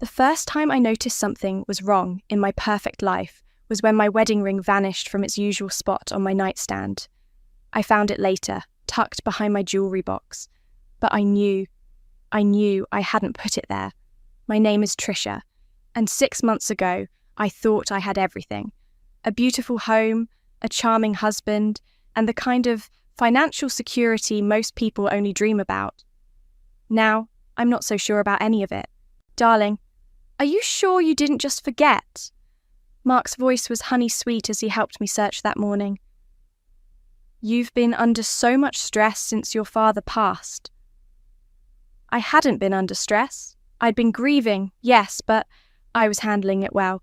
The first time I noticed something was wrong in my perfect life was when my wedding ring vanished from its usual spot on my nightstand. I found it later, tucked behind my jewellery box. But I knew I hadn't put it there. My name is Trisha, and 6 months ago, I thought I had everything. A beautiful home, a charming husband, and the kind of financial security most people only dream about. Now, I'm not so sure about any of it. Darling, are you sure you didn't just forget? Mark's voice was honey-sweet as he helped me search that morning. You've been under so much stress since your father passed. I hadn't been under stress. I'd been grieving, yes, but I was handling it well.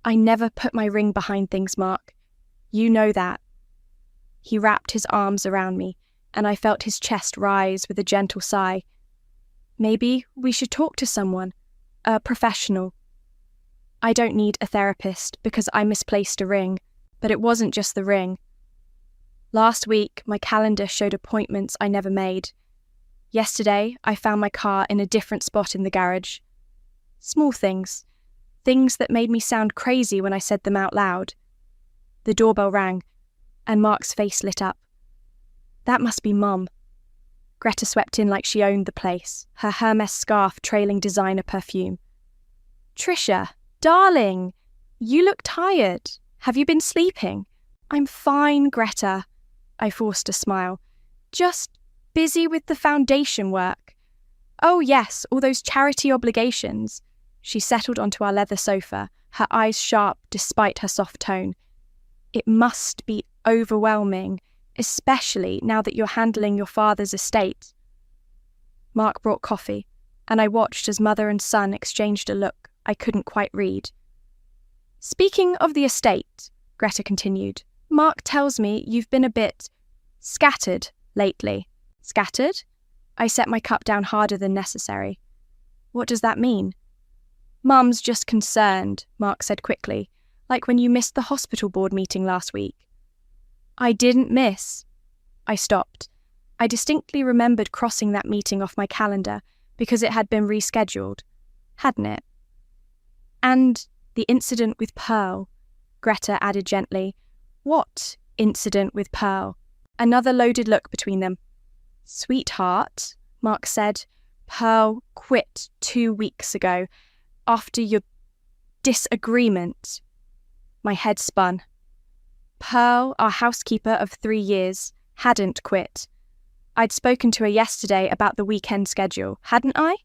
I never put my ring behind things, Mark. You know that. He wrapped his arms around me, and I felt his chest rise with a gentle sigh. Maybe we should talk to someone, a professional. I don't need a therapist because I misplaced a ring, but it wasn't just the ring. Last week, my calendar showed appointments I never made. Yesterday, I found my car in a different spot in the garage. Small things that made me sound crazy when I said them out loud. The doorbell rang, and Mark's face lit up. That must be Mum. Greta swept in like she owned the place, her Hermes scarf trailing designer perfume. Trisha, darling, you look tired. Have you been sleeping? I'm fine, Greta. I forced a smile. Just busy with the foundation work. Oh yes, all those charity obligations. She settled onto our leather sofa, her eyes sharp despite her soft tone. It must be overwhelming, especially now that you're handling your father's estate. Mark brought coffee, and I watched as mother and son exchanged a look I couldn't quite read. Speaking of the estate, Greta continued, Mark tells me you've been a bit scattered lately. Scattered? I set my cup down harder than necessary. What does that mean? Mum's just concerned, Mark said quickly, like when you missed the hospital board meeting last week. I didn't miss. I stopped. I distinctly remembered crossing that meeting off my calendar because it had been rescheduled, hadn't it? And the incident with Pearl, Greta added gently. What incident with Pearl? Another loaded look between them. Sweetheart, Mark said, Pearl quit 2 weeks ago after your disagreement. My head spun. Pearl, our housekeeper of 3 years, hadn't quit. I'd spoken to her yesterday about the weekend schedule, hadn't I?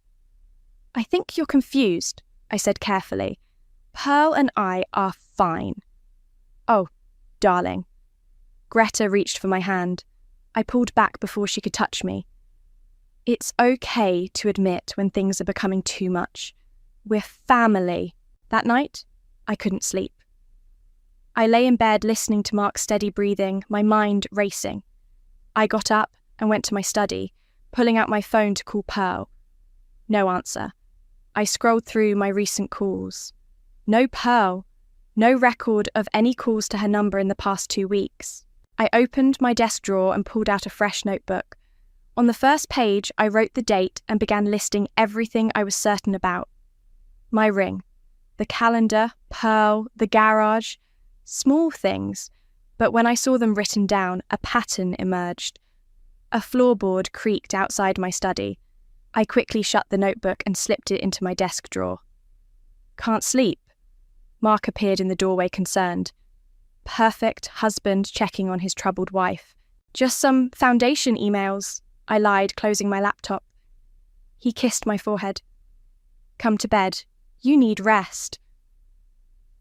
I think you're confused, I said carefully. Pearl and I are fine. Oh, darling. Greta reached for my hand. I pulled back before she could touch me. It's okay to admit when things are becoming too much. We're family. That night, I couldn't sleep. I lay in bed listening to Mark's steady breathing, my mind racing. I got up and went to my study, pulling out my phone to call Pearl. No answer. I scrolled through my recent calls. No Pearl. No record of any calls to her number in the past 2 weeks. I opened my desk drawer and pulled out a fresh notebook. On the first page, I wrote the date and began listing everything I was certain about. My ring, the calendar, Pearl, the garage. Small things, but when I saw them written down, a pattern emerged. A floorboard creaked outside my study. I quickly shut the notebook and slipped it into my desk drawer. Can't sleep? Mark appeared in the doorway concerned. Perfect husband checking on his troubled wife. Just some foundation emails, I lied, closing my laptop. He kissed my forehead. Come to bed. You need rest.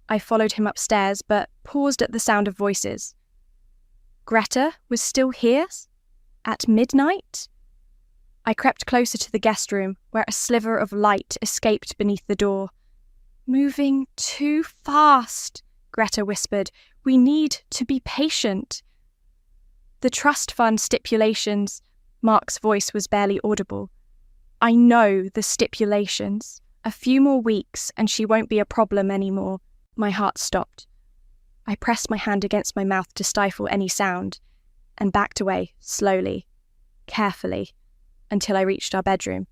I followed him upstairs, but paused at the sound of voices. Greta was still here? At midnight? I crept closer to the guest room, where a sliver of light escaped beneath the door. Moving too fast, Greta whispered. We need to be patient. The trust fund stipulations, Mark's voice was barely audible. I know the stipulations. A few more weeks and she won't be a problem anymore. My heart stopped. I pressed my hand against my mouth to stifle any sound and backed away, slowly, carefully, until I reached our bedroom.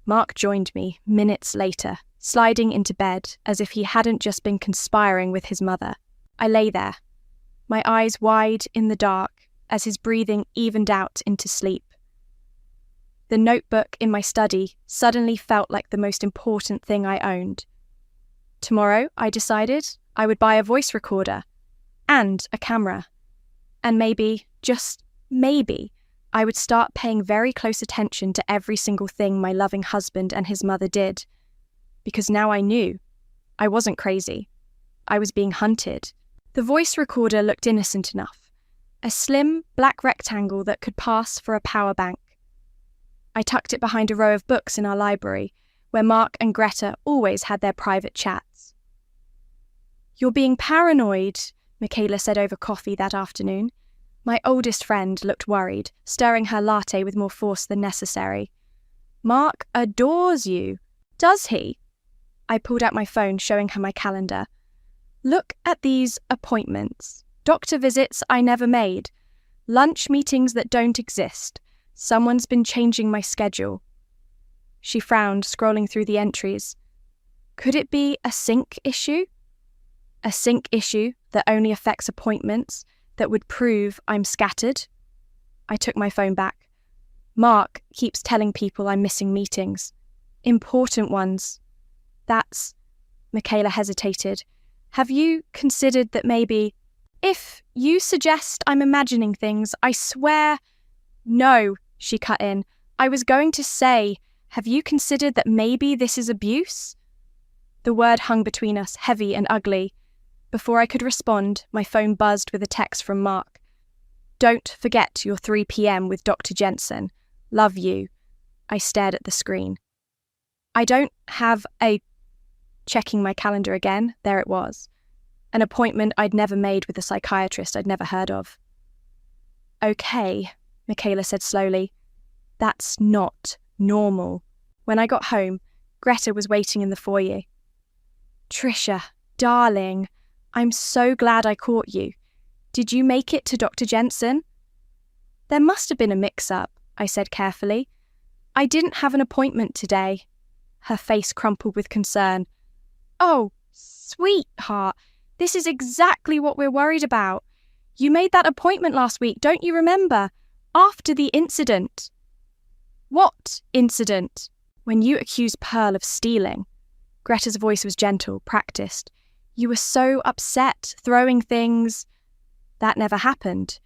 Mark joined me minutes later, sliding into bed as if he hadn't just been conspiring with his mother. I lay there, my eyes wide in the dark as his breathing evened out into sleep. The notebook in my study suddenly felt like the most important thing I owned. Tomorrow, I decided, I would buy a voice recorder and a camera. And maybe, just maybe, I would start paying very close attention to every single thing my loving husband and his mother did. Because now I knew. I wasn't crazy. I was being hunted. The voice recorder looked innocent enough. A slim, black rectangle that could pass for a power bank. I tucked it behind a row of books in our library, where Mark and Greta always had their private chats. "You're being paranoid," Michaela said over coffee that afternoon. My oldest friend looked worried, stirring her latte with more force than necessary. "Mark adores you. Does he?" I pulled out my phone, showing her my calendar. "Look at these appointments. Doctor visits I never made. Lunch meetings that don't exist. Someone's been changing my schedule." She frowned, scrolling through the entries. Could it be a sync issue? A sync issue that only affects appointments, that would prove I'm scattered? I took my phone back. Mark keeps telling people I'm missing meetings. Important ones. That's... Michaela hesitated. "Have you considered that maybe... If you suggest I'm imagining things, I swear..." "No," she cut in. "I was going to say, have you considered that maybe this is abuse?" The word hung between us, heavy and ugly. Before I could respond, my phone buzzed with a text from Mark. "Don't forget your 3 p.m. with Dr. Jensen. Love you." I stared at the screen. "I don't have a..." Checking my calendar again, there it was. An appointment I'd never made with a psychiatrist I'd never heard of. "Okay," Michaela said slowly. "That's not normal." When I got home, Greta was waiting in the foyer. "Trisha, darling, I'm so glad I caught you. Did you make it to Dr. Jensen?" "There must have been a mix-up," I said carefully. "I didn't have an appointment today." Her face crumpled with concern. "Oh, sweetheart, this is exactly what we're worried about. You made that appointment last week, don't you remember? After the incident." "What incident?" "When you accused Pearl of stealing." Greta's voice was gentle, practiced. "You were so upset, throwing things..." "That never happened.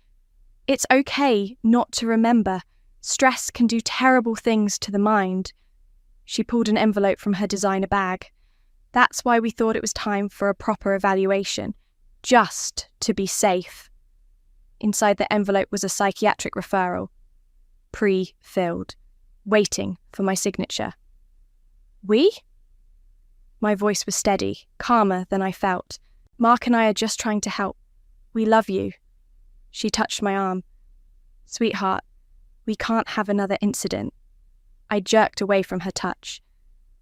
It's okay not to remember. Stress can do terrible things to the mind." She pulled an envelope from her designer bag. "That's why we thought it was time for a proper evaluation. Just to be safe." Inside the envelope was a psychiatric referral. Pre-filled. Waiting for my signature. "We?" My voice was steady, calmer than I felt. "Mark and I are just trying to help. We love you." She touched my arm. "Sweetheart, we can't have another incident." I jerked away from her touch.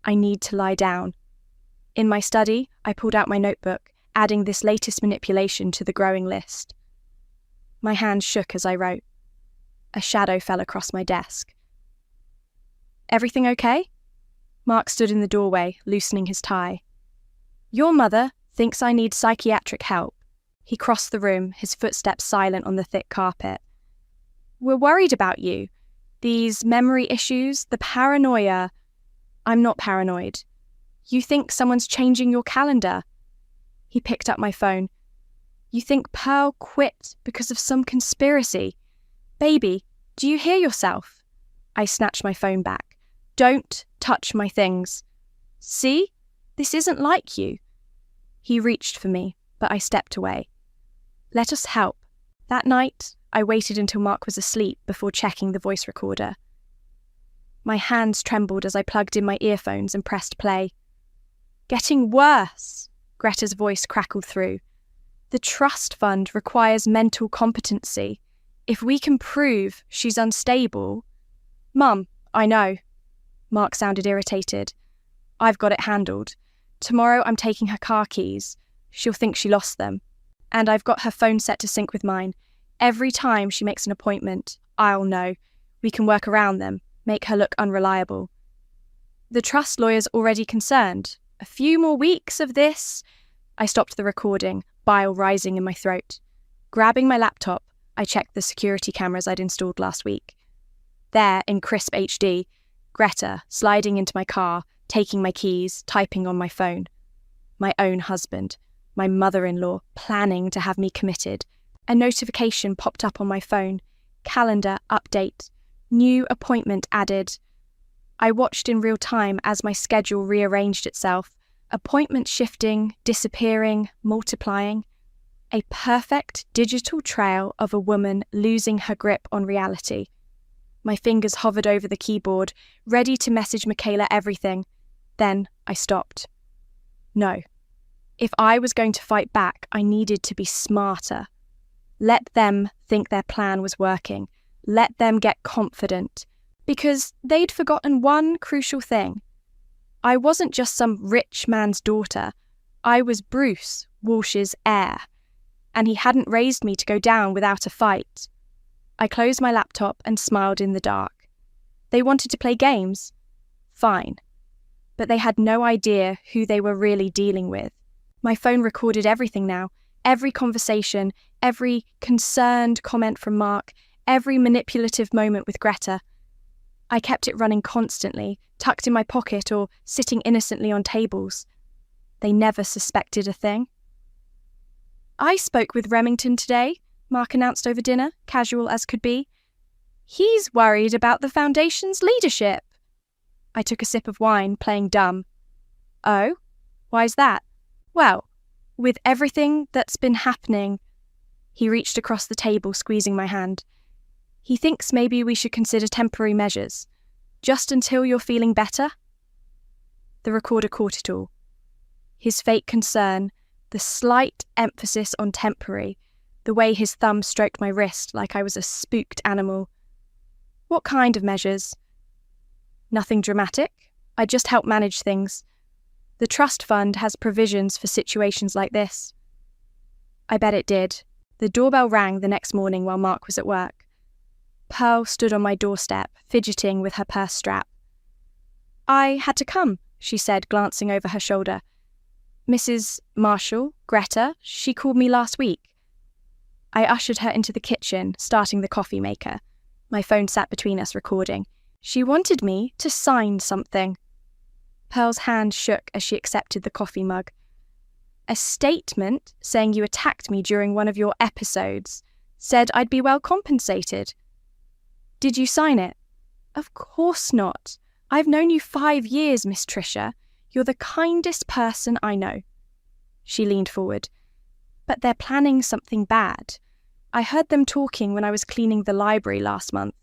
"I need to lie down." In my study, I pulled out my notebook, adding this latest manipulation to the growing list. My hands shook as I wrote. A shadow fell across my desk. "Everything okay?" Mark stood in the doorway, loosening his tie. "Your mother thinks I need psychiatric help." He crossed the room, his footsteps silent on the thick carpet. "We're worried about you. These memory issues, the paranoia..." "I'm not paranoid. You think someone's changing your calendar." He picked up my phone. "You think Pearl quit because of some conspiracy? Baby, do you hear yourself?" I snatched my phone back. "Don't touch my things. See? This isn't like you." He reached for me, but I stepped away. "Let us help." That night, I waited until Mark was asleep before checking the voice recorder. My hands trembled as I plugged in my earphones and pressed play. "Getting worse," Greta's voice crackled through. "The trust fund requires mental competency. If we can prove she's unstable..." "Mum, I know." Mark sounded irritated. "I've got it handled. Tomorrow I'm taking her car keys. She'll think she lost them. And I've got her phone set to sync with mine. Every time she makes an appointment, I'll know. We can work around them, make her look unreliable." The trust lawyer's already concerned. A few more weeks of this. I stopped the recording, bile rising in my throat. Grabbing my laptop, I checked the security cameras I'd installed last week. There, in crisp HD, Greta sliding into my car, taking my keys, typing on my phone. My own husband, my mother-in-law, planning to have me committed. A notification popped up on my phone. Calendar update. New appointment added. I watched in real time as my schedule rearranged itself. Appointments shifting, disappearing, multiplying. A perfect digital trail of a woman losing her grip on reality. My fingers hovered over the keyboard, ready to message Michaela everything. Then I stopped. No. If I was going to fight back, I needed to be smarter. Let them think their plan was working. Let them get confident. Because they'd forgotten one crucial thing. I wasn't just some rich man's daughter. I was Bruce Walsh's heir. And he hadn't raised me to go down without a fight. I closed my laptop and smiled in the dark. They wanted to play games? Fine. But they had no idea who they were really dealing with. My phone recorded everything now. Every conversation, every concerned comment from Mark, every manipulative moment with Greta. I kept it running constantly, tucked in my pocket or sitting innocently on tables. They never suspected a thing. I spoke with Remington today, Mark announced over dinner, casual as could be. He's worried about the Foundation's leadership. I took a sip of wine, playing dumb. Oh? Why's that? Well, with everything that's been happening... He reached across the table, squeezing my hand. He thinks maybe we should consider temporary measures. Just until you're feeling better? The recorder caught it all. His fake concern, the slight emphasis on temporary, the way his thumb stroked my wrist like I was a spooked animal. What kind of measures? Nothing dramatic. I just help manage things. The trust fund has provisions for situations like this. I bet it did. The doorbell rang the next morning while Mark was at work. Pearl stood on my doorstep, fidgeting with her purse strap. I had to come, she said, glancing over her shoulder. Mrs. Marshall, Greta, she called me last week. I ushered her into the kitchen, starting the coffee maker. My phone sat between us, recording. She wanted me to sign something. Pearl's hand shook as she accepted the coffee mug. A statement saying you attacked me during one of your episodes. Said I'd be well compensated. Did you sign it? Of course not. I've known you 5 years, Miss Tricia. You're the kindest person I know. She leaned forward. But they're planning something bad. I heard them talking when I was cleaning the library last month.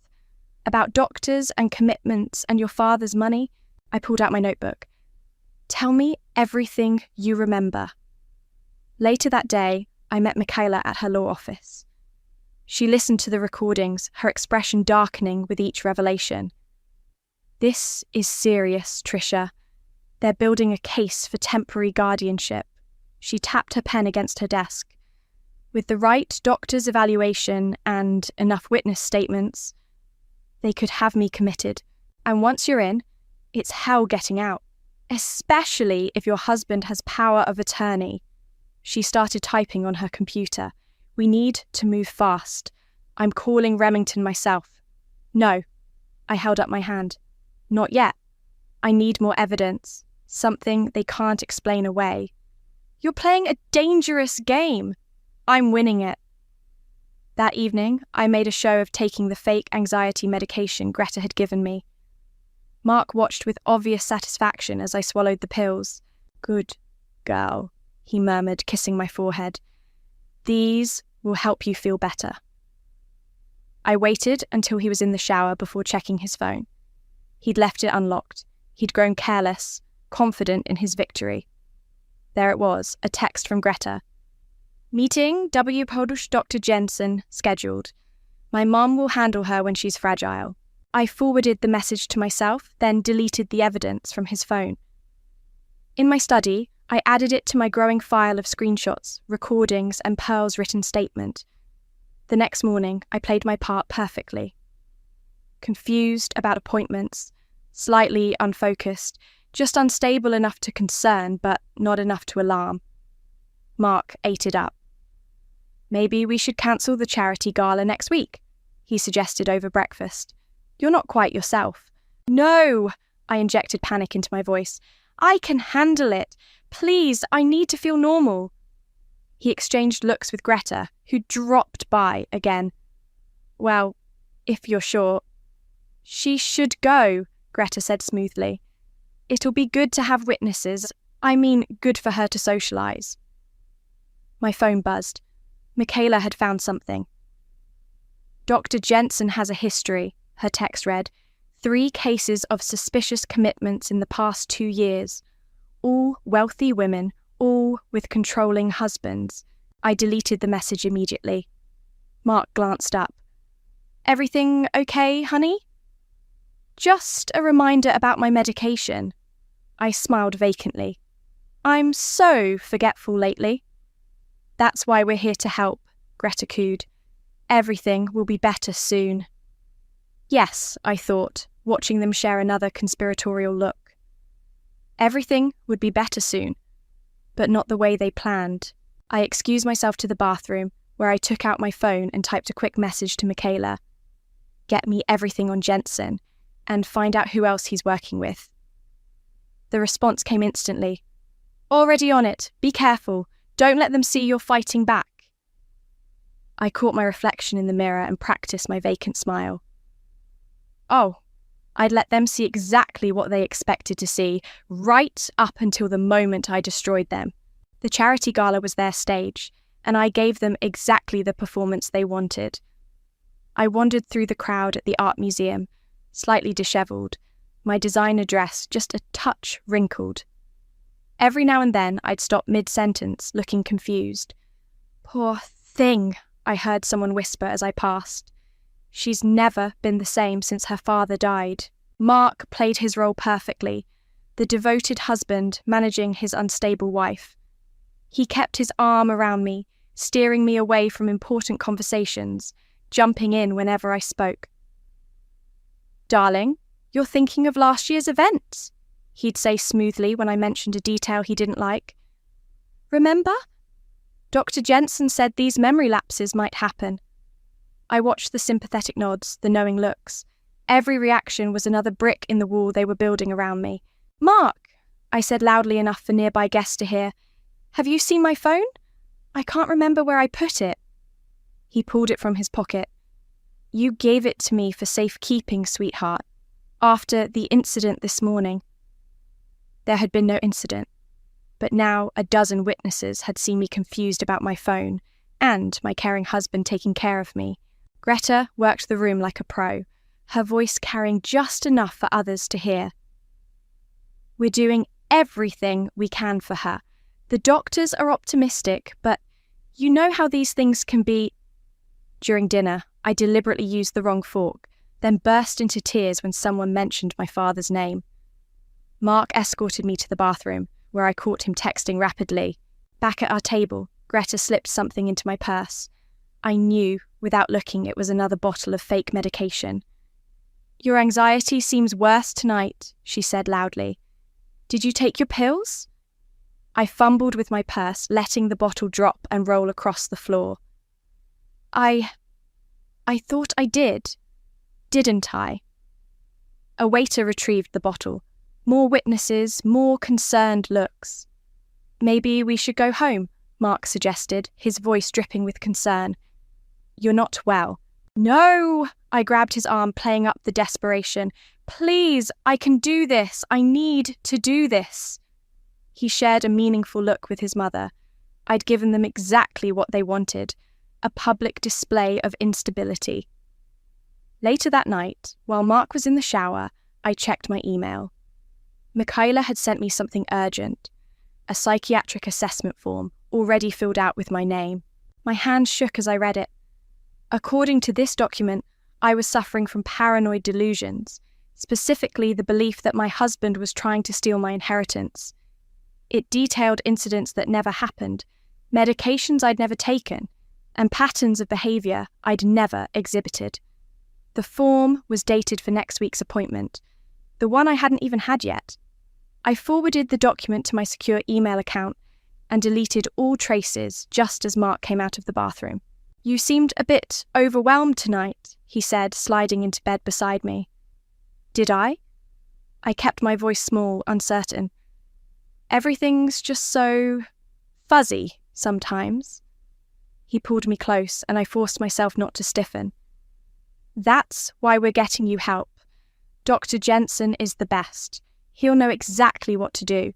About doctors and commitments and your father's money. I pulled out my notebook. Tell me everything you remember. Later that day, I met Michaela at her law office. She listened to the recordings, her expression darkening with each revelation. This is serious, Tricia. They're building a case for temporary guardianship. She tapped her pen against her desk. With the right doctor's evaluation and enough witness statements, they could have me committed. And once you're in, it's hell getting out. Especially if your husband has power of attorney. She started typing on her computer. We need to move fast. I'm calling Remington myself. No. I held up my hand. Not yet. I need more evidence. Something they can't explain away. You're playing a dangerous game. I'm winning it. That evening, I made a show of taking the fake anxiety medication Greta had given me. Mark watched with obvious satisfaction as I swallowed the pills. Good girl, he murmured, kissing my forehead. These will help you feel better. I waited until he was in the shower before checking his phone. He'd left it unlocked. He'd grown careless, confident in his victory. There it was, a text from Greta. Meeting W. Polish Dr. Jensen scheduled. My mom will handle her when she's fragile. I forwarded the message to myself, then deleted the evidence from his phone. In my study, I added it to my growing file of screenshots, recordings, and Pearl's written statement. The next morning, I played my part perfectly. Confused about appointments, slightly unfocused, just unstable enough to concern, but not enough to alarm. Mark ate it up. "Maybe we should cancel the charity gala next week," he suggested over breakfast. "You're not quite yourself." "No!" I injected panic into my voice. "I can handle it. Please, I need to feel normal." He exchanged looks with Greta, who dropped by again. "Well, if you're sure." "She should go," Greta said smoothly. "It'll be good to have witnesses. I mean, good for her to socialise." My phone buzzed. Michaela had found something. "Dr. Jensen has a history," her text read. 3 cases of suspicious commitments in the past 2 years. All wealthy women, all with controlling husbands." I deleted the message immediately. Mark glanced up. "Everything okay, honey?" "Just a reminder about my medication." I smiled vacantly. "I'm so forgetful lately." "That's why we're here to help," Greta cooed. "Everything will be better soon." Yes, I thought, watching them share another conspiratorial look. Everything would be better soon, but not the way they planned. I excused myself to the bathroom, where I took out my phone and typed a quick message to Michaela. "Get me everything on Jensen, and find out who else he's working with." The response came instantly. "Already on it. Be careful. Don't let them see you're fighting back." I caught my reflection in the mirror and practiced my vacant smile. Oh, I'd let them see exactly what they expected to see, right up until the moment I destroyed them. The charity gala was their stage, and I gave them exactly the performance they wanted. I wandered through the crowd at the art museum, slightly dishevelled, my designer dress just a touch wrinkled. Every now and then I'd stop mid-sentence, looking confused. "Poor thing," I heard someone whisper as I passed. "She's never been the same since her father died." Mark played his role perfectly, the devoted husband managing his unstable wife. He kept his arm around me, steering me away from important conversations, jumping in whenever I spoke. "Darling, you're thinking of last year's events," he'd say smoothly when I mentioned a detail he didn't like. "Remember? Dr. Jensen said these memory lapses might happen." I watched the sympathetic nods, the knowing looks. Every reaction was another brick in the wall they were building around me. "Mark," I said loudly enough for nearby guests to hear, "have you seen my phone? I can't remember where I put it." He pulled it from his pocket. "You gave it to me for safekeeping, sweetheart, after the incident this morning." There had been no incident, but now a dozen witnesses had seen me confused about my phone and my caring husband taking care of me. Greta worked the room like a pro, her voice carrying just enough for others to hear. "We're doing everything we can for her. The doctors are optimistic, but you know how these things can be." During dinner, I deliberately used the wrong fork, then burst into tears when someone mentioned my father's name. Mark escorted me to the bathroom, where I caught him texting rapidly. Back at our table, Greta slipped something into my purse. I knew, without looking, it was another bottle of fake medication. "Your anxiety seems worse tonight," she said loudly. "Did you take your pills?" I fumbled with my purse, letting the bottle drop and roll across the floor. I thought I did. Didn't I?" A waiter retrieved the bottle. More witnesses, more concerned looks. "Maybe we should go home," Mark suggested, his voice dripping with concern. "You're not well." "No!" I grabbed his arm, playing up the desperation. "Please, I can do this. I need to do this." He shared a meaningful look with his mother. I'd given them exactly what they wanted, a public display of instability. Later that night, while Mark was in the shower, I checked my email. Michaela had sent me something urgent, a psychiatric assessment form already filled out with my name. My hands shook as I read it. According to this document, I was suffering from paranoid delusions, specifically the belief that my husband was trying to steal my inheritance. It detailed incidents that never happened, medications I'd never taken, and patterns of behaviour I'd never exhibited. The form was dated for next week's appointment, the one I hadn't even had yet. I forwarded the document to my secure email account and deleted all traces just as Mark came out of the bathroom. "You seemed a bit overwhelmed tonight," he said, sliding into bed beside me. Did I? I kept my voice small, uncertain. "Everything's just so fuzzy sometimes." He pulled me close, and I forced myself not to stiffen. "That's why we're getting you help. Dr. Jensen is the best. He'll know exactly what to do."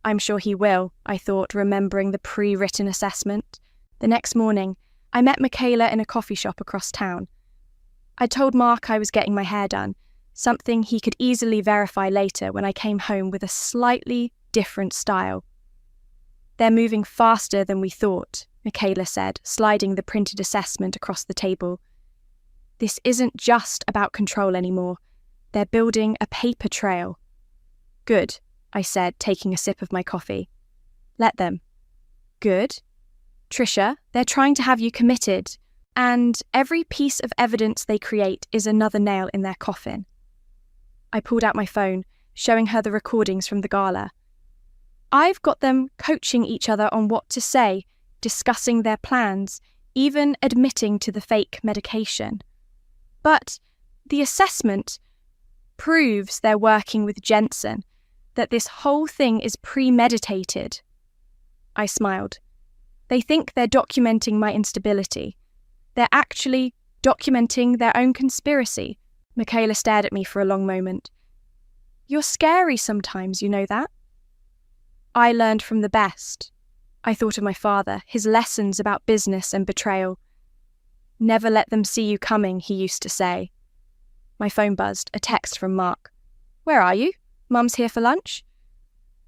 "I'm sure he will," I thought, remembering the pre-written assessment. The next morning, I met Michaela in a coffee shop across town. I told Mark I was getting my hair done, something he could easily verify later when I came home with a slightly different style. "They're moving faster than we thought," Michaela said, sliding the printed assessment across the table. "This isn't just about control anymore. They're building a paper trail." "Good," I said, taking a sip of my coffee. "Let them." "Good. Trisha, they're trying to have you committed, and every piece of evidence they create is another nail in their coffin." I pulled out my phone, showing her the recordings from the gala. "I've got them coaching each other on what to say, discussing their plans, even admitting to the fake medication. But the assessment proves they're working with Jensen, that this whole thing is premeditated." I smiled. "They think they're documenting my instability. They're actually documenting their own conspiracy." Michaela stared at me for a long moment. "You're scary sometimes, you know that?" "I learned from the best." I thought of my father, his lessons about business and betrayal. "Never let them see you coming," he used to say. My phone buzzed, a text from Mark. "Where are you? Mum's here for lunch?"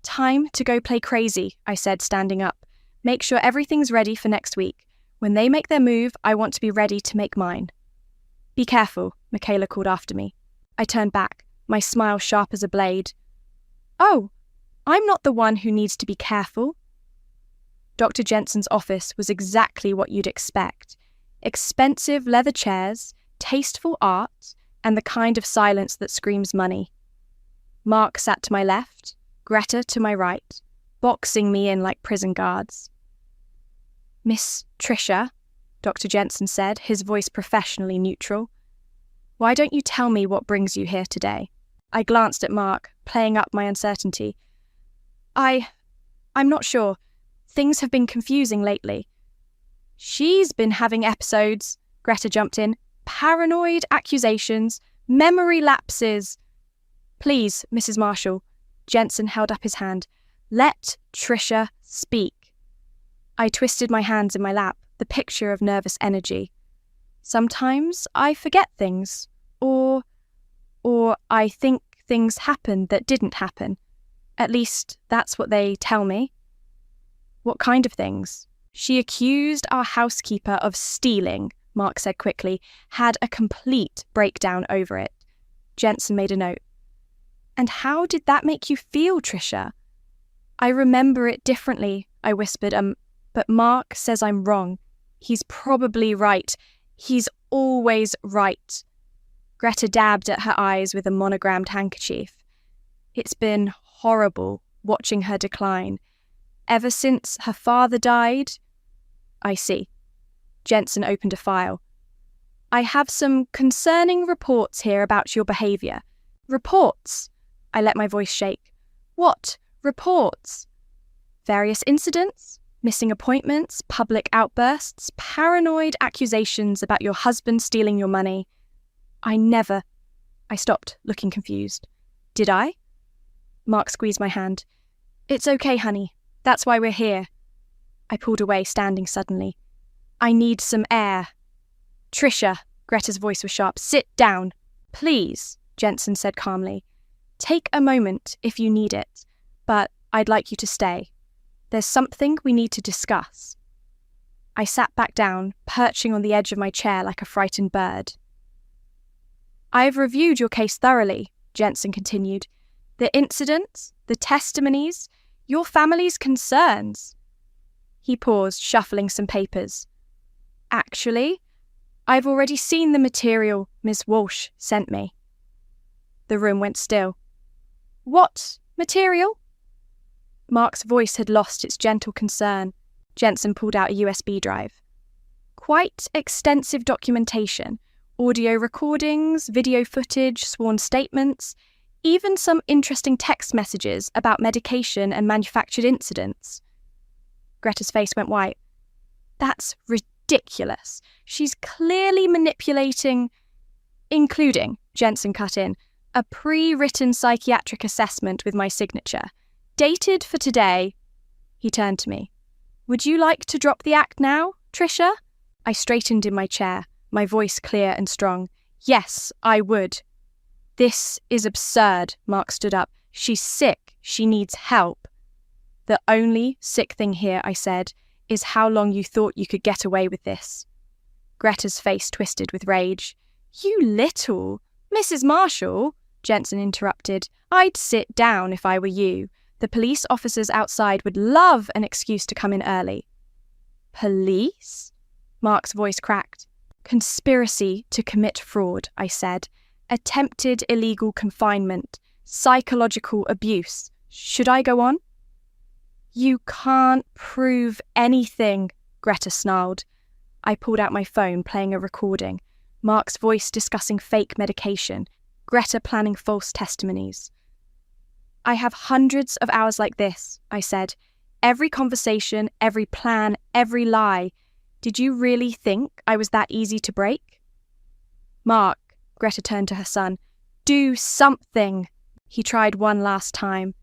"Time to go play crazy," I said, standing up. "Make sure everything's ready for next week. When they make their move, I want to be ready to make mine." "Be careful," Michaela called after me. I turned back, my smile sharp as a blade. "Oh, I'm not the one who needs to be careful." Dr. Jensen's office was exactly what you'd expect. Expensive leather chairs, tasteful art, and the kind of silence that screams money. Mark sat to my left, Greta to my right, boxing me in like prison guards. "Miss Trisha," Dr. Jensen said, his voice professionally neutral, "why don't you tell me what brings you here today?" I glanced at Mark, playing up my uncertainty. I'm not sure. Things have been confusing lately." "She's been having episodes," Greta jumped in. "Paranoid accusations, memory lapses." "Please, Mrs. Marshall," Jensen held up his hand. "Let Trisha speak." I twisted my hands in my lap, the picture of nervous energy. "Sometimes I forget things, or I think things happened that didn't happen. At least, that's what they tell me." "What kind of things?" "She accused our housekeeper of stealing," Mark said quickly, had a complete breakdown over it. Jensen made a note. "And how did that make you feel, Trisha?" "I remember it differently," I whispered, "but Mark says I'm wrong. He's probably right. He's always right." Greta dabbed at her eyes with a monogrammed handkerchief. "It's been horrible watching her decline. Ever since her father died." "I see." Jensen opened a file. "I have some concerning reports here about your behaviour." "Reports?" I let my voice shake. "What reports?" "Various incidents, missing appointments, public outbursts, paranoid accusations about your husband stealing your money." I stopped, looking confused. "Did I?" Mark squeezed my hand. "It's okay, honey. That's why we're here." I pulled away, standing suddenly. "I need some air." "Trisha," Greta's voice was sharp, "sit down." "Please," Jensen said calmly. "Take a moment if you need it, but I'd like you to stay. There's something we need to discuss." I sat back down, perching on the edge of my chair like a frightened bird. "I've reviewed your case thoroughly," Jensen continued. "The incidents, the testimonies, your family's concerns." He paused, shuffling some papers. "Actually, I've already seen the material Miss Walsh sent me." The room went still. What material? Mark's voice had lost its gentle concern. Jensen pulled out a USB drive. Quite extensive documentation. Audio recordings, video footage, sworn statements, even some interesting text messages about medication and manufactured incidents. Greta's face went white. That's ridiculous. She's clearly manipulating, including, Jensen cut in, a pre-written psychiatric assessment with my signature. Dated for today. He turned to me. Would you like to drop the act now, Tricia? I straightened in my chair, my voice clear and strong. Yes, I would. This is absurd, Mark stood up. She's sick. She needs help. The only sick thing here, I said, is how long you thought you could get away with this. Greta's face twisted with rage. You little... Mrs. Marshall, Jensen interrupted. I'd sit down if I were you. The police officers outside would love an excuse to come in early. Police? Mark's voice cracked. Conspiracy to commit fraud, I said. Attempted illegal confinement. Psychological abuse. Should I go on? You can't prove anything, Greta snarled. I pulled out my phone, playing a recording. Mark's voice discussing fake medication. Greta planning false testimonies. I have hundreds of hours like this, I said. Every conversation, every plan, every lie. Did you really think I was that easy to break? Mark, Greta turned to her son. Do something. He tried one last time.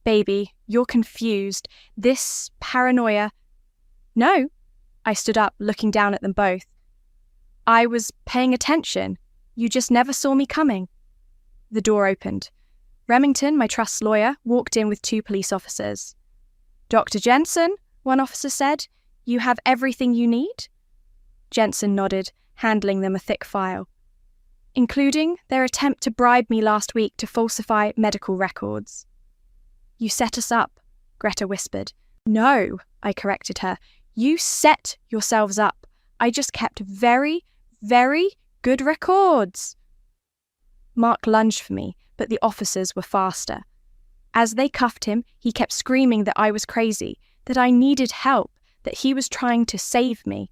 Baby, you're confused. This paranoia... No. I stood up, looking down at them both. I was paying attention. You just never saw me coming. The door opened. Remington, my trust's lawyer, walked in with 2 police officers. Dr. Jensen, one officer said, you have everything you need? Jensen nodded, handling them a thick file. Including their attempt to bribe me last week to falsify medical records. You set us up, Greta whispered. No, I corrected her. You set yourselves up. I just kept very, very good records. Mark lunged for me, but the officers were faster. As they cuffed him, he kept screaming that I was crazy, that I needed help, that he was trying to save me.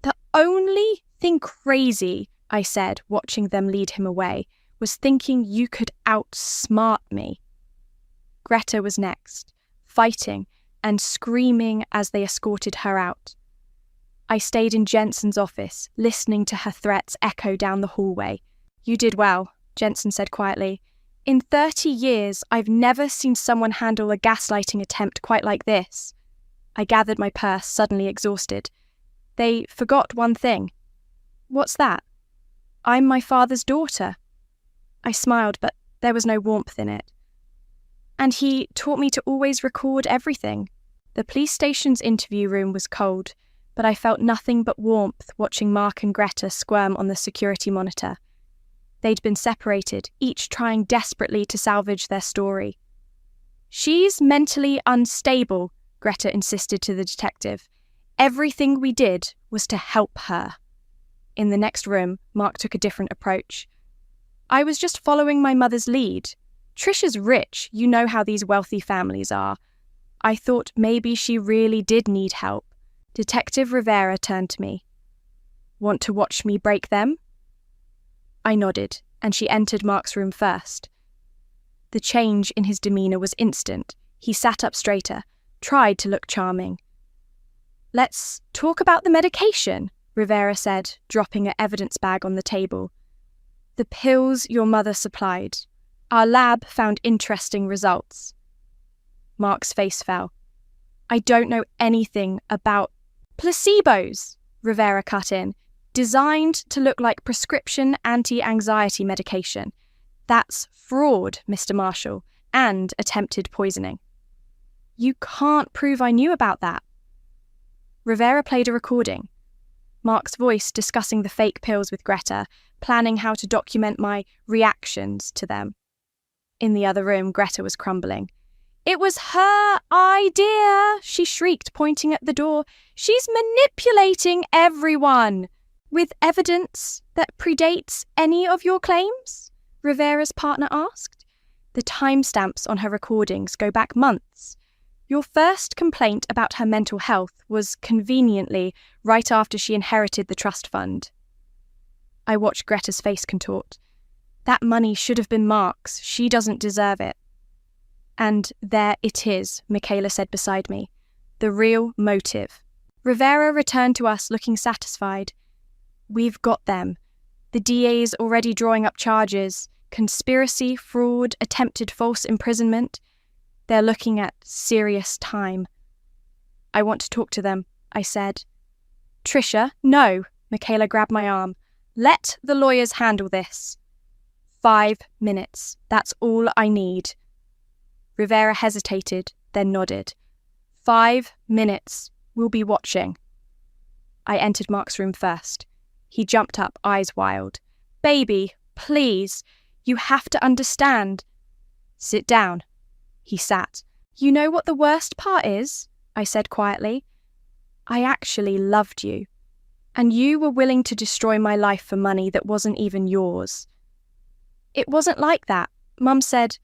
The only thing crazy, I said, watching them lead him away, was thinking you could outsmart me. Greta was next, fighting and screaming as they escorted her out. I stayed in Jensen's office, listening to her threats echo down the hallway. You did well, Jensen said quietly. In 30 years, I've never seen someone handle a gaslighting attempt quite like this. I gathered my purse, suddenly exhausted. They forgot one thing. What's that? I'm my father's daughter. I smiled, but there was no warmth in it. And he taught me to always record everything. The police station's interview room was cold, but I felt nothing but warmth watching Mark and Greta squirm on the security monitor. They'd been separated, each trying desperately to salvage their story. She's mentally unstable, Greta insisted to the detective. Everything we did was to help her. In the next room, Mark took a different approach. I was just following my mother's lead. Tricia's rich, you know how these wealthy families are. I thought maybe she really did need help. Detective Rivera turned to me. Want to watch me break them? I nodded, and she entered Mark's room first. The change in his demeanour was instant. He sat up straighter, tried to look charming. Let's talk about the medication, Rivera said, dropping an evidence bag on the table. The pills your mother supplied. Our lab found interesting results. Mark's face fell. I don't know anything about placebos, Rivera cut in. Designed to look like prescription anti-anxiety medication. That's fraud, Mr. Marshall, and attempted poisoning. You can't prove I knew about that. Rivera played a recording. Mark's voice discussing the fake pills with Greta, planning how to document my reactions to them. In the other room, Greta was crumbling. It was her idea, she shrieked, pointing at the door. She's manipulating everyone. With evidence that predates any of your claims? Rivera's partner asked. The timestamps on her recordings go back months. Your first complaint about her mental health was conveniently right after she inherited the trust fund. I watched Greta's face contort. That money should have been Mark's. She doesn't deserve it. And there it is, Michaela said beside me. The real motive. Rivera returned to us looking satisfied. We've got them. The DA's already drawing up charges. Conspiracy, fraud, attempted false imprisonment. They're looking at serious time. I want to talk to them, I said. Tricia, no, Michaela grabbed my arm. Let the lawyers handle this. 5 minutes. That's all I need. Rivera hesitated, then nodded. 5 minutes. We'll be watching. I entered Mark's room first. He jumped up, eyes wild. Baby, please. You have to understand. Sit down. He sat. You know what the worst part is? I said quietly. I actually loved you. And you were willing to destroy my life for money that wasn't even yours. It wasn't like that. Mum said,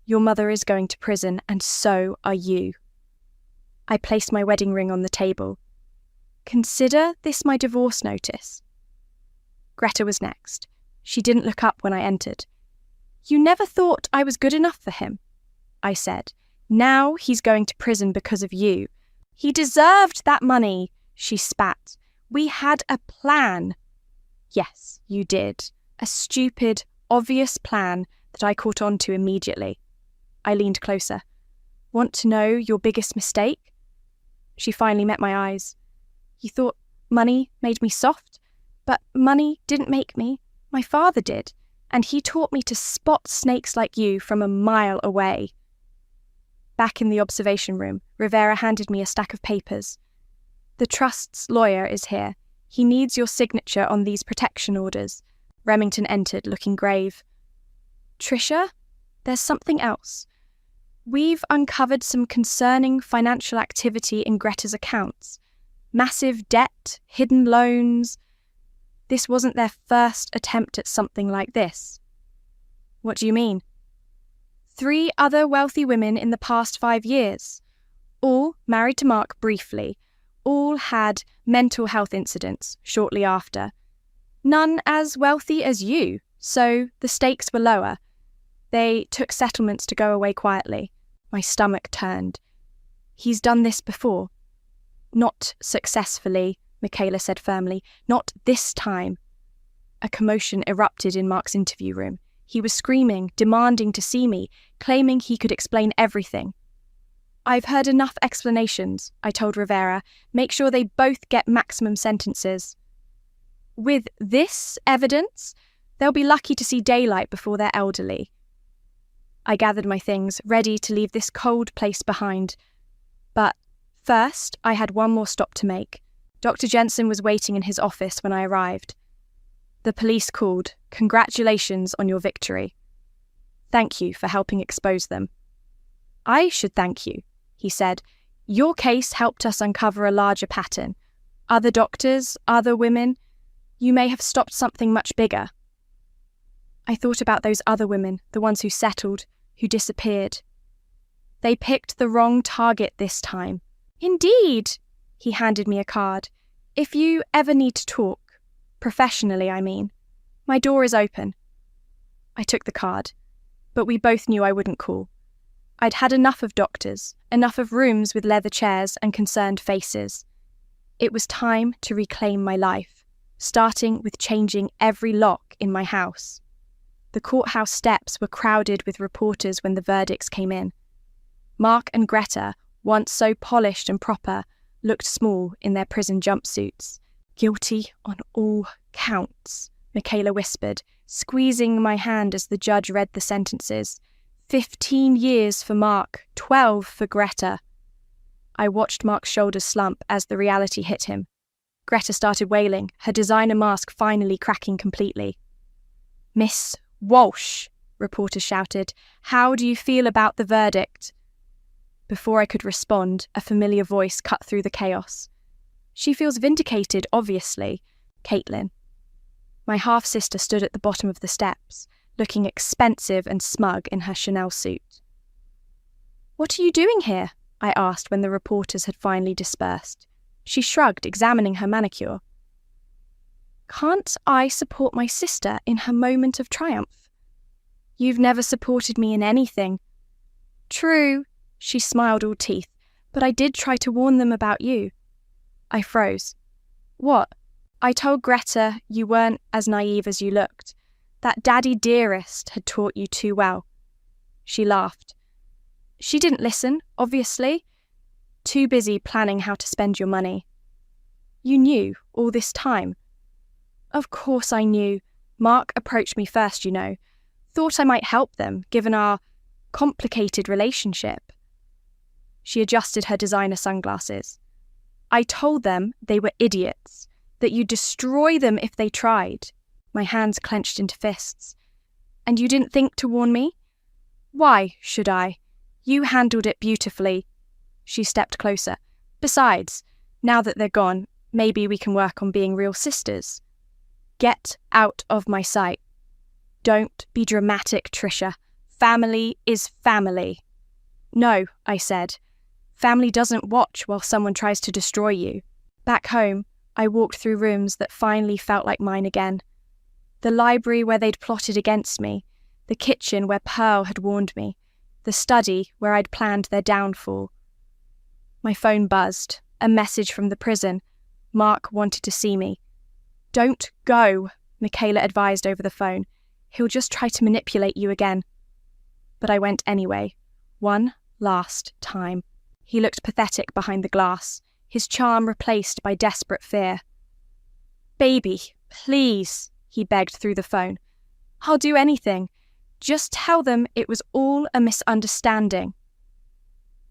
your mother is going to prison and so are you. I placed my wedding ring on the table. Consider this my divorce notice. Greta was next. She didn't look up when I entered. You never thought I was good enough for him, I said. Now he's going to prison because of you. He deserved that money, she spat. We had a plan. Yes, you did. A stupid, obvious plan that I caught on to immediately. I leaned closer. Want to know your biggest mistake? She finally met my eyes. You thought money made me soft? But money didn't make me. My father did. And he taught me to spot snakes like you from a mile away. Back in the observation room, Rivera handed me a stack of papers. The trust's lawyer is here. He needs your signature on these protection orders. Remington entered, looking grave. Tricia, there's something else. We've uncovered some concerning financial activity in Greta's accounts. Massive debt, hidden loans. This wasn't their first attempt at something like this. What do you mean? 3 other wealthy women in the past 5 years. All married to Mark briefly. All had mental health incidents shortly after. None as wealthy as you, so the stakes were lower. They took settlements to go away quietly. My stomach turned. He's done this before. Not successfully, Michaela said firmly. Not this time. A commotion erupted in Mark's interview room. He was screaming, demanding to see me, claiming he could explain everything. I've heard enough explanations, I told Rivera. Make sure they both get maximum sentences. With this evidence, they'll be lucky to see daylight before they're elderly. I gathered my things, ready to leave this cold place behind. But first, I had one more stop to make. Dr. Jensen was waiting in his office when I arrived. The police called. Congratulations on your victory. Thank you for helping expose them. I should thank you, he said. Your case helped us uncover a larger pattern. Other doctors, other women. You may have stopped something much bigger. I thought about those other women, the ones who settled, who disappeared. They picked the wrong target this time. Indeed, he handed me a card. If you ever need to talk, professionally I mean, my door is open. I took the card, but we both knew I wouldn't call. I'd had enough of doctors, enough of rooms with leather chairs and concerned faces. It was time to reclaim my life, starting with changing every lock in my house. The courthouse steps were crowded with reporters when the verdicts came in. Mark and Greta, once so polished and proper, looked small in their prison jumpsuits. Guilty on all counts, Michaela whispered, squeezing my hand as the judge read the sentences. 15 years for Mark, 12 for Greta. I watched Mark's shoulders slump as the reality hit him. Greta started wailing, her designer mask finally cracking completely. Miss Walsh, reporters shouted, how do you feel about the verdict? Before I could respond, a familiar voice cut through the chaos. She feels vindicated, obviously. Caitlin. My half-sister stood at the bottom of the steps. looking expensive and smug in her Chanel suit. "What are you doing here?" I asked when the reporters had finally dispersed. She shrugged, examining her manicure. "Can't I support my sister in her moment of triumph?" "You've never supported me in anything." "True," she smiled all teeth, "but I did try to warn them about you." I froze. "What?" "I told Greta you weren't as naive as you looked. That daddy dearest had taught you too well." She laughed. "She didn't listen, obviously. Too busy planning how to spend your money." "You knew all this time?" "Of course I knew. Mark approached me first, you know. Thought I might help them, given our complicated relationship." She adjusted her designer sunglasses. "I told them they were idiots, that you'd destroy them if they tried." My hands clenched into fists. "And you didn't think to warn me?" "Why should I? You handled it beautifully." She stepped closer. "Besides, now that they're gone, maybe we can work on being real sisters." "Get out of my sight." "Don't be dramatic, Trisha. Family is family." "No," I said. "Family doesn't watch while someone tries to destroy you." Back home, I walked through rooms that finally felt like mine again. The library where they'd plotted against me, the kitchen where Pearl had warned me, the study where I'd planned their downfall. My phone buzzed, a message from the prison. Mark wanted to see me. "Don't go," Michaela advised over the phone. "He'll just try to manipulate you again." But I went anyway, one last time. He looked pathetic behind the glass, his charm replaced by desperate fear. "Baby, please," he begged through the phone. "I'll do anything. Just tell them it was all a misunderstanding."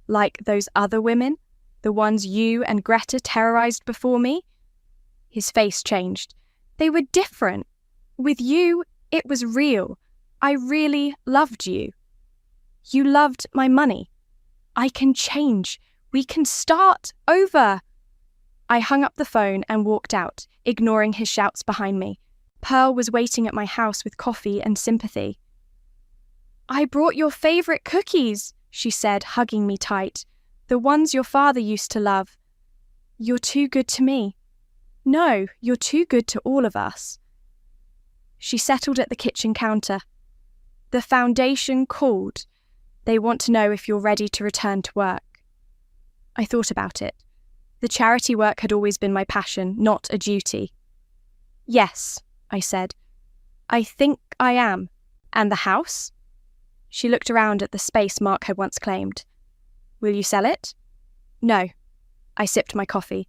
"Like those other women? The ones you and Greta terrorized before me?" His face changed. "They were different. With you, it was real. I really loved you. You loved my money. I can change. We can start over." I hung up the phone and walked out, ignoring his shouts behind me. Pearl was waiting at my house with coffee and sympathy. "I brought your favourite cookies," she said, hugging me tight. "The ones your father used to love." "You're too good to me." "No, you're too good to all of us." She settled at the kitchen counter. "The foundation called. They want to know if you're ready to return to work." I thought about it. The charity work had always been my passion, not a duty. "Yes," I said. "I think I am." "And the house?" She looked around at the space Mark had once claimed. "Will you sell it?" "No." I sipped my coffee.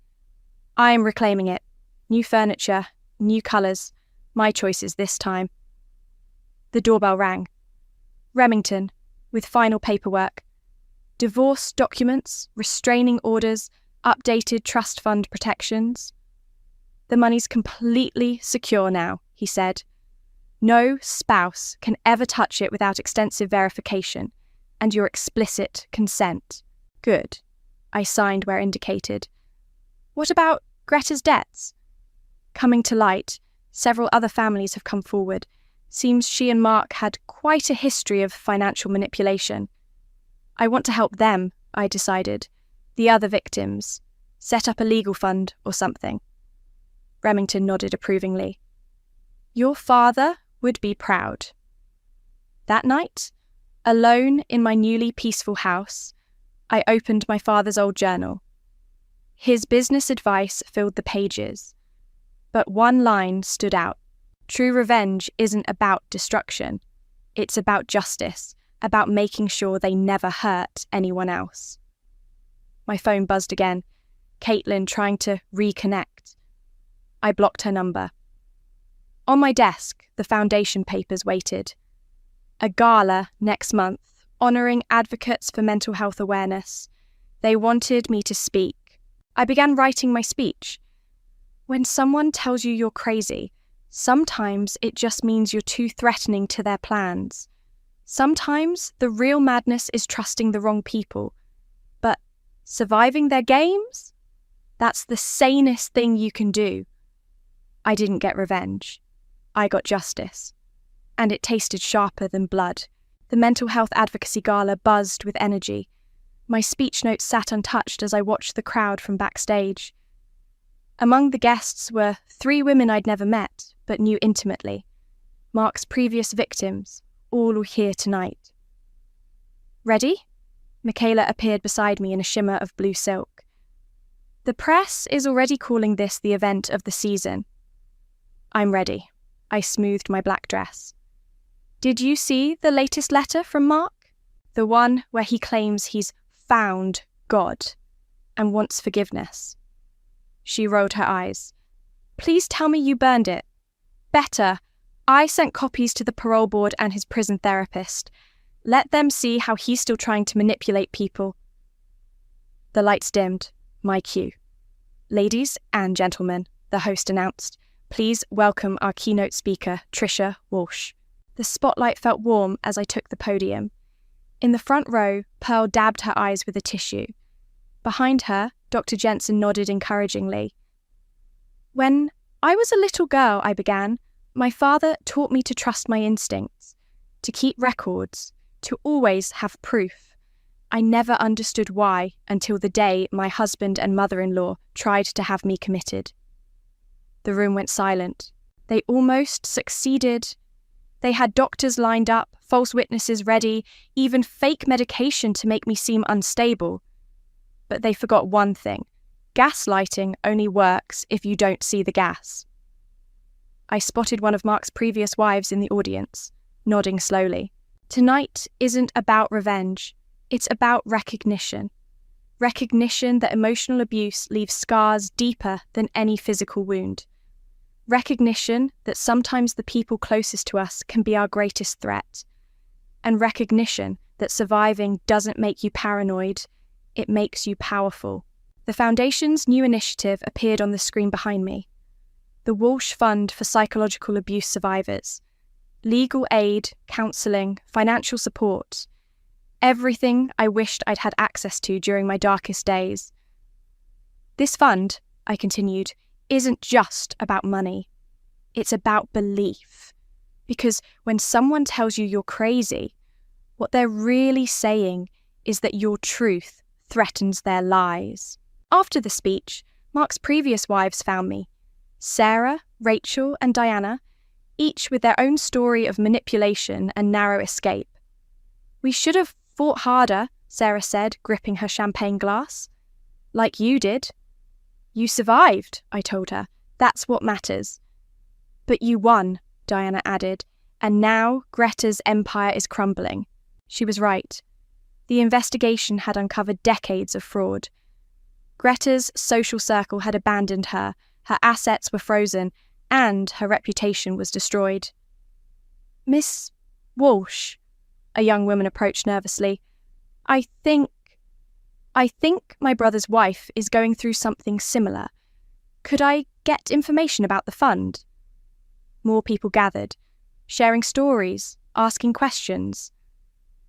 "I am reclaiming it. New furniture, new colours, my choices this time." The doorbell rang. Remington, with final paperwork. Divorce documents, restraining orders, updated trust fund protections. "The money's completely secure now," he said. "No spouse can ever touch it without extensive verification, and your explicit consent." "Good." I signed where indicated. "What about Greta's debts?" "Coming to light, several other families have come forward. Seems she and Mark had quite a history of financial manipulation. I want to help them," I decided. "The other victims. Set up a legal fund or something." Remington nodded approvingly. "Your father would be proud." That night, alone in my newly peaceful house, I opened my father's old journal. His business advice filled the pages, but one line stood out. True revenge isn't about destruction. It's about justice, about making sure they never hurt anyone else. My phone buzzed again. Caitlin trying to reconnect. I blocked her number. On my desk, the foundation papers waited. A gala next month, honouring advocates for mental health awareness. They wanted me to speak. I began writing my speech. When someone tells you you're crazy, sometimes it just means you're too threatening to their plans. Sometimes the real madness is trusting the wrong people. But surviving their games? That's the sanest thing you can do. I didn't get revenge. I got justice. and it tasted sharper than blood. The mental health advocacy gala buzzed with energy. My speech notes sat untouched as I watched the crowd from backstage. Among the guests were 3 women I'd never met, but knew intimately. Mark's previous victims, all were here tonight. Ready? Michaela appeared beside me in a shimmer of blue silk. The press is already calling this the event of the season. I'm ready. I smoothed my black dress. Did you see the latest letter from Mark? The one where he claims he's found God and wants forgiveness. She rolled her eyes. Please tell me you burned it. Better. I sent copies to the parole board and his prison therapist. Let them see how he's still trying to manipulate people. The lights dimmed. My cue. Ladies and gentlemen, the host announced, please welcome our keynote speaker, Tricia Walsh. The spotlight felt warm as I took the podium. In the front row, Pearl dabbed her eyes with a tissue. Behind her, Dr. Jensen nodded encouragingly. When I was a little girl, I began, my father taught me to trust my instincts, to keep records, to always have proof. I never understood why until the day my husband and mother-in-law tried to have me committed. The room went silent. They almost succeeded. They had doctors lined up, false witnesses ready, even fake medication to make me seem unstable. But they forgot one thing. Gaslighting only works if you don't see the gas. I spotted one of Mark's previous wives in the audience, nodding slowly. Tonight isn't about revenge. It's about recognition. Recognition that emotional abuse leaves scars deeper than any physical wound. Recognition that sometimes the people closest to us can be our greatest threat. And recognition that surviving doesn't make you paranoid, it makes you powerful. The Foundation's new initiative appeared on the screen behind me. The Walsh Fund for Psychological Abuse Survivors. Legal aid, counselling, financial support. Everything I wished I'd had access to during my darkest days. This fund, I continued, isn't just about money. It's about belief. Because when someone tells you you're crazy, what they're really saying is that your truth threatens their lies. After the speech, Mark's previous wives found me. Sarah, Rachel, and Diana, each with their own story of manipulation and narrow escape. We should have fought harder, Sarah said, gripping her champagne glass. Like you did. You survived, I told her. That's what matters. But you won, Diana added, and now Greta's empire is crumbling. She was right. The investigation had uncovered decades of fraud. Greta's social circle had abandoned her assets were frozen, and her reputation was destroyed. Miss Walsh, a young woman approached nervously, I think my brother's wife is going through something similar. Could I get information about the fund? More people gathered, sharing stories, asking questions.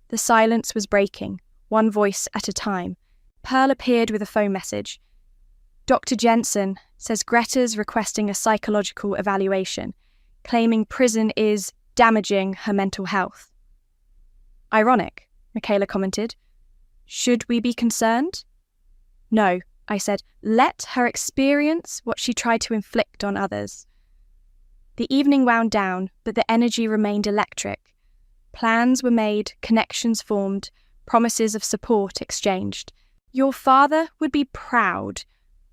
The silence was breaking, one voice at a time. Pearl appeared with a phone message. Dr. Jensen says Greta's requesting a psychological evaluation, claiming prison is damaging her mental health. Ironic, Michaela commented. Should we be concerned? No, I said. Let her experience what she tried to inflict on others. The evening wound down, but the energy remained electric. Plans were made, connections formed, promises of support exchanged. Your father would be proud,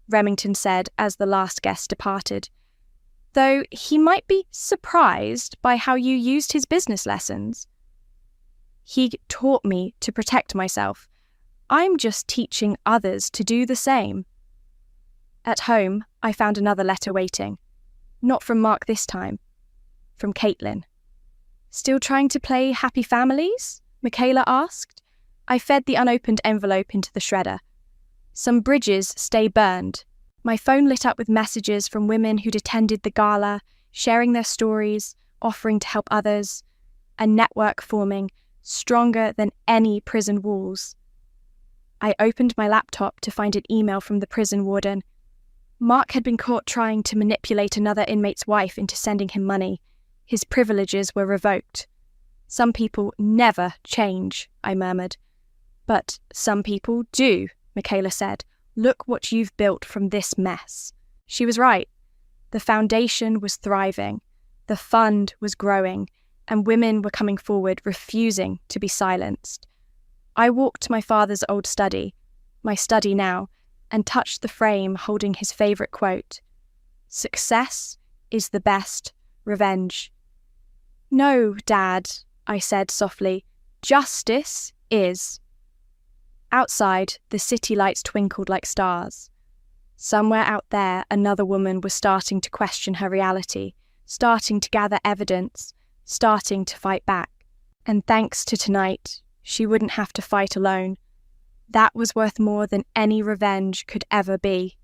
Remington said as the last guest departed. Though he might be surprised by how you used his business lessons. He taught me to protect myself. I'm just teaching others to do the same. At home, I found another letter waiting. Not from Mark this time. From Caitlin. Still trying to play happy families? Michaela asked. I fed the unopened envelope into the shredder. Some bridges stay burned. My phone lit up with messages from women who'd attended the gala, sharing their stories, offering to help others. A network forming, stronger than any prison walls. I opened my laptop to find an email from the prison warden. Mark had been caught trying to manipulate another inmate's wife into sending him money. His privileges were revoked. Some people never change, I murmured. But some people do, Michaela said. Look what you've built from this mess. She was right. The foundation was thriving. The fund was growing, and women were coming forward, refusing to be silenced. I walked to my father's old study, my study now, and touched the frame holding his favourite quote. Success is the best revenge. No, Dad, I said softly. Justice is. Outside, the city lights twinkled like stars. Somewhere out there, another woman was starting to question her reality, starting to gather evidence, starting to fight back. And thanks to tonight, she wouldn't have to fight alone. That was worth more than any revenge could ever be.